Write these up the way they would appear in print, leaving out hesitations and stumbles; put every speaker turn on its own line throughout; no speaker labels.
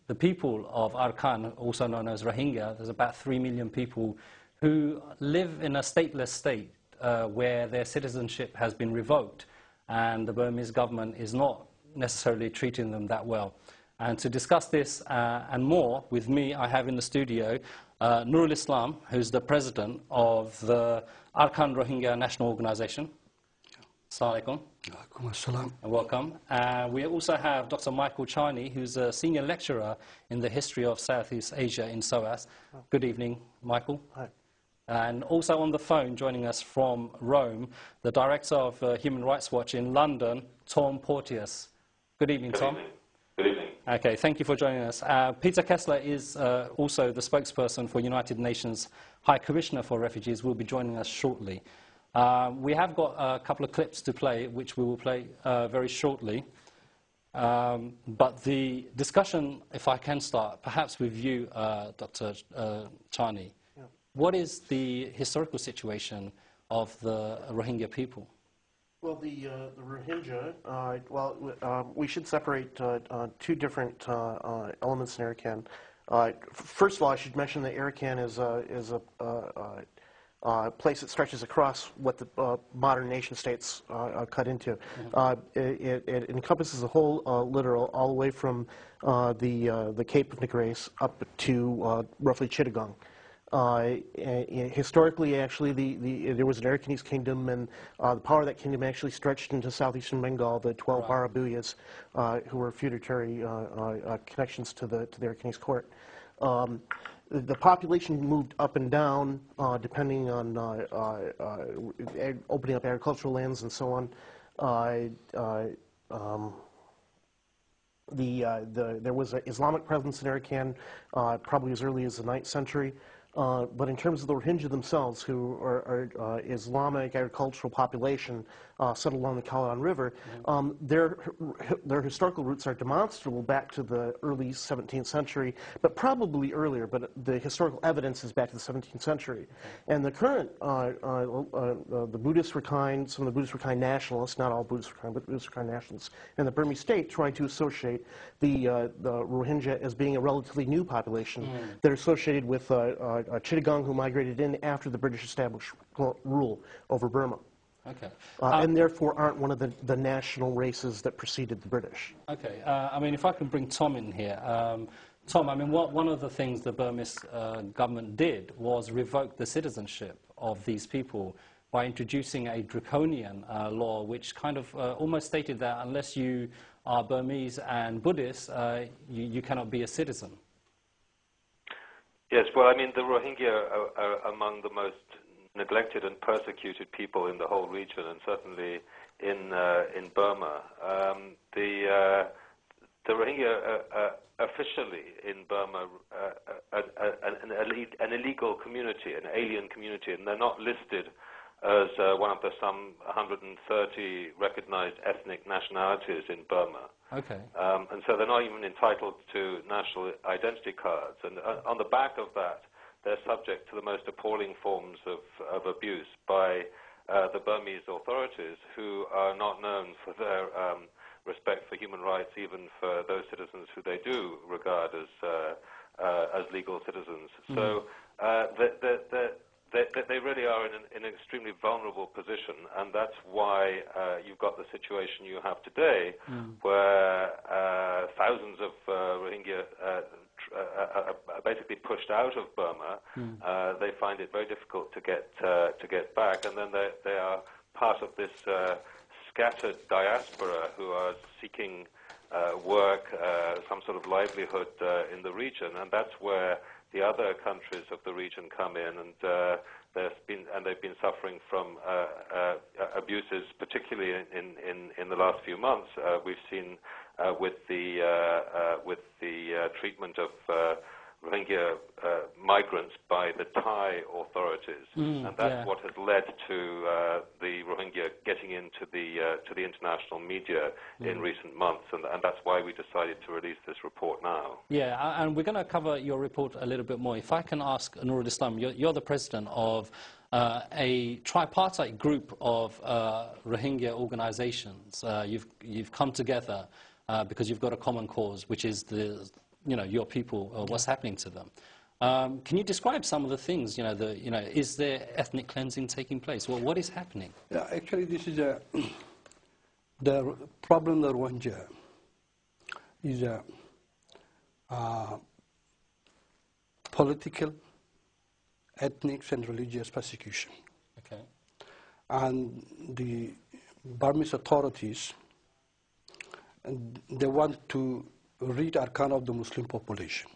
the people of Arakan, also known as Rohingya, there's about 3 million people who live in a stateless state where their citizenship has been revoked, and the Burmese government is not necessarily treating them that well. And to discuss this and more with me, I have in the studio Nurul Islam, who's the president of the Arakan Rohingya National Organization. Assalamu alaikum. Welcome. We also have Dr. Michael Charney, who's a senior lecturer in the history of Southeast Asia in SOAS. Good evening, Michael.
Hi.
And also on the phone, joining us from Rome, the director of Human Rights Watch in London, Tom Porteous. Good evening, Tom.
Good evening.
Okay, thank you for joining us. Peter Kessler is also the spokesperson for United Nations High Commissioner for Refugees. Will be joining us shortly. We have got a couple of clips to play, which we will play very shortly. But the discussion, if I can start, perhaps with you, Dr. Charney.
Yeah.
What is the historical situation of the Rohingya people?
Well, the Rohingya, we should separate two different elements in Arakan. First of all, I should mention that Arakan is a place that stretches across what the modern nation states cut into. It encompasses the whole littoral, all the way from the Cape of Negrese up to roughly Chittagong. Historically, actually, there was an Arakanese kingdom, and the power of that kingdom actually stretched into southeastern Bengal, the 12 Barabuyas, who were feudatory connections to the Arakanese court. The population moved up and down, depending on opening up agricultural lands and so on. There was an Islamic presence in Arakan probably as early as the 9th century. But in terms of the Rohingya themselves, who are Islamic agricultural population settled along the Caledon River, their historical roots are demonstrable back to the early 17th century, but probably earlier. But the historical evidence is back to the 17th century. And the current, the Buddhist Rakhine, some of the Buddhist Rakhine nationalists, not all Buddhist Rakhine, but Buddhist Rakhine nationalists, and the Burmese state trying to associate the Rohingya as being a relatively new population. They're associated with Chittagong, who migrated in after the British established rule over Burma.
Okay.
And therefore aren't one of the national races that preceded the British.
Okay. I mean, if I can bring Tom in here. Tom, I mean, one of the things the Burmese government did was revoke the citizenship of these people by introducing a draconian law which kind of almost stated that unless you are Burmese and Buddhist, you cannot be a citizen.
Yes, well, I mean, the Rohingya are among the most neglected and persecuted people in the whole region, and certainly in Burma. The Rohingya are officially in Burma an illegal community, an alien community, and they're not listed as one of the some 130 recognized ethnic nationalities in Burma.
Okay.
And so they're not even entitled to national identity cards. And on the back of that, they're subject to the most appalling forms of abuse by the Burmese authorities, who are not known for their respect for human rights, even for those citizens who they do regard as legal citizens. So they really are in an extremely vulnerable position, and that's why you've got the situation you have today, where thousands of Rohingya are basically pushed out of Burma. They find it very difficult to get back, and then they are part of this scattered diaspora who are seeking work, some sort of livelihood in the region, and that's where the other countries of the region come in, and they've been suffering from abuses, particularly in the last few months. We've seen with the treatment of Rohingya migrants by the Thai authorities, and that's what has led to the Rohingya getting into the international media in recent months, and that's why we decided to release this report now.
Yeah, and we're going to cover your report a little bit more. If I can ask Nurul Islam, you're the president of a tripartite group of Rohingya organizations. You've come together because you've got a common cause, which is your people, what's happening to them. Can you describe some of the things? Is there ethnic cleansing taking place? Well, what is happening?
Yeah, actually, this is the problem. The Rohingya is a political, ethnic, and religious persecution.
Okay.
And the Burmese authorities, they want to rid Arkan of the Muslim population.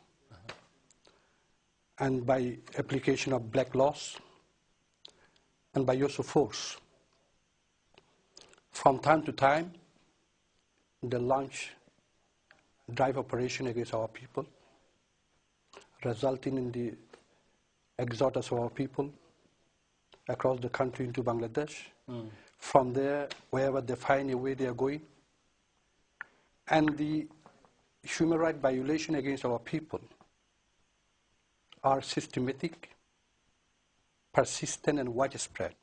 And by application of black laws and by use of force. From time to time, they launch drive operation against our people, resulting in the exodus of our people across the country into Bangladesh. From there, wherever they find a way, they are going. And the human rights violation against our people are systematic, persistent, and widespread.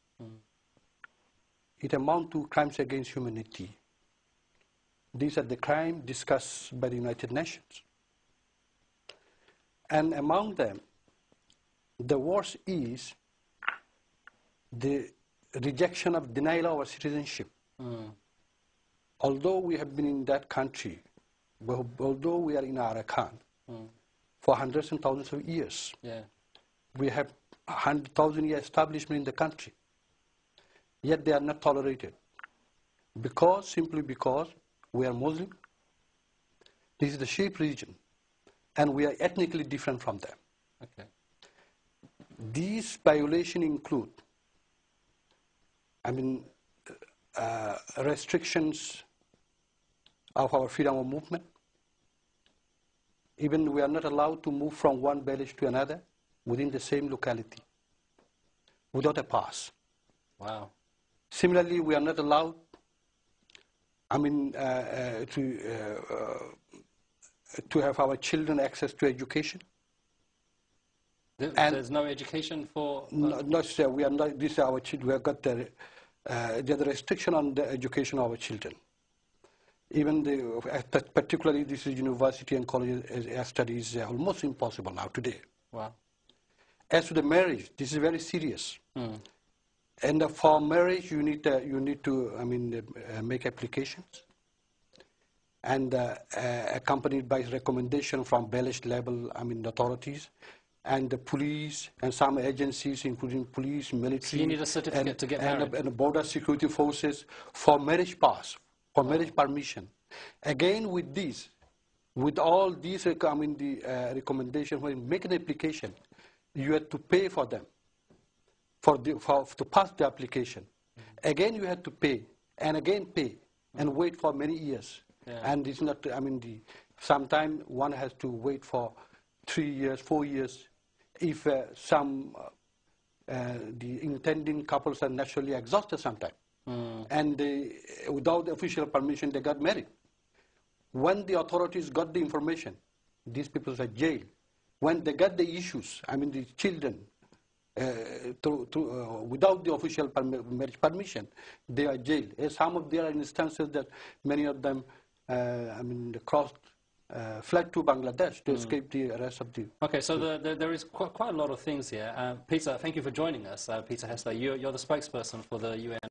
It amounts to crimes against humanity. These are the crimes discussed by the United Nations. And among them, the worst is the rejection of denial of our citizenship. Although we have been in that country, although we are in Arakan for hundreds and thousands of years, we have 100,000 year establishment in the country, yet they are not tolerated. Simply because we are Muslim, this is the Shiite region, and we are ethnically different from them.
Okay.
These violations include, restrictions of our freedom of movement. Even we are not allowed to move from one village to another within the same locality without a pass.
Wow.
Similarly, we are not allowed to have our children access to education.
There's no education for...
No, sir, we are not, this is our children, we have got the restriction on the education of our children. Even particularly this is university and college studies are almost impossible now today.
Wow.
As to the marriage, this is very serious. And for marriage, you need to make applications, and accompanied by recommendation from village level authorities, and the police and some agencies, including police, military.
So you need a certificate to get married.
And border security forces for marriage pass, for marriage permission. Again, with all these, the recommendation, when you make an application, you have to pay for them, to pass the application. Again, you have to pay, and again pay, and wait for many years. And it's not, sometimes one has to wait for 3 years, 4 years, if the intending couples are naturally exhausted sometimes. And without the official permission, they got married. When the authorities got the information, these people are jailed. When they got the issues, the children, without the official marriage permission, they are jailed. There are instances that many of them, fled to Bangladesh to escape the arrest of the...
Okay, so there is quite a lot of things here. Peter, thank you for joining us. Peter Hessler, you're the spokesperson for the UN